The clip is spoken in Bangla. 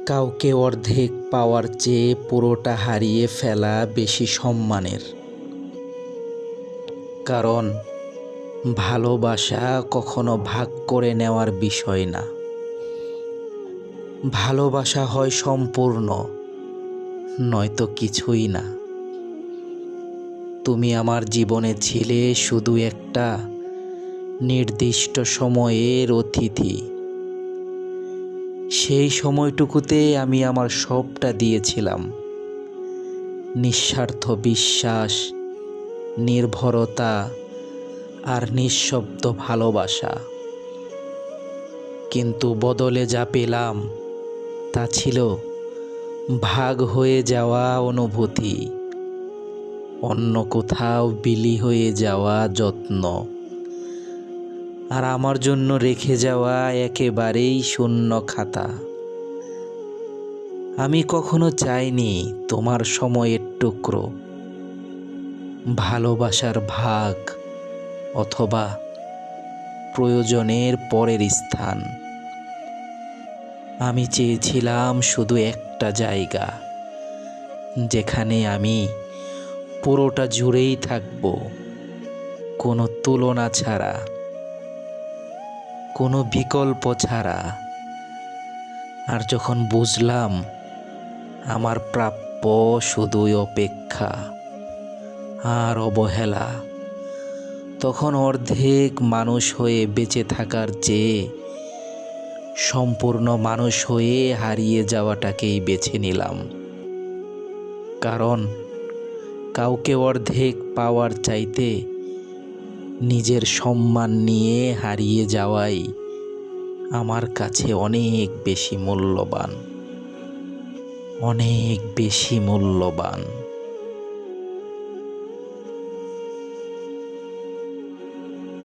কাউকে অর্ধেক পাওয়ার চেয়ে পুরোটা হারিয়ে ফেলা বেশি সম্মানের। কারণ ভালোবাসা কখনো ভাগ করে নেওয়ার বিষয় না। ভালোবাসা হয় সম্পূর্ণ, নয়তো কিছুই না। তুমি আমার জীবনে ছিলে শুধু একটা নির্দিষ্ট সময়ের অতিথি। সেই সময়টুকুতে আমি আমার সবটা দিয়েছিলাম, নিঃস্বার্থ বিশ্বাস, নির্ভরতা আর নিঃশব্দ ভালোবাসা। কিন্তু বদলে যা পেলাম তা ছিল ভাগ হয়ে যাওয়া অনুভূতি, অন্য কোথাও বিলি হয়ে যাওয়া যত্ন, আর আমার জন্য রেখে যাওয়া একেবারেই শূন্য খাতা। আমি কখনো চাইনি তোমার সময়ের টুকরো, ভালোবাসার ভাগ অথবা প্রয়োজনের পরের স্থান। আমি চেয়েছিলাম শুধু একটা জায়গা, যেখানে আমি পুরোটা জুড়েই থাকব, কোনো তুলনা ছাড়া, কোনো বিকল্প ছাড়া। আর যখন বুঝলাম আমার প্রাপ্য শুধুই অপেক্ষা আর অবহেলা, তখন অর্ধেক মানুষ হয়ে বেঁচে থাকার চেয়ে সম্পূর্ণ মানুষ হয়ে হারিয়ে যাওয়াটাকেই বেছে নিলাম। কারণ কাউকে অর্ধেক পাওয়ার চাইতে নিজের সম্মান নিয়ে হারিয়ে যাওয়াই আমার কাছে অনেক বেশি মূল্যবান, অনেক বেশি মূল্যবান।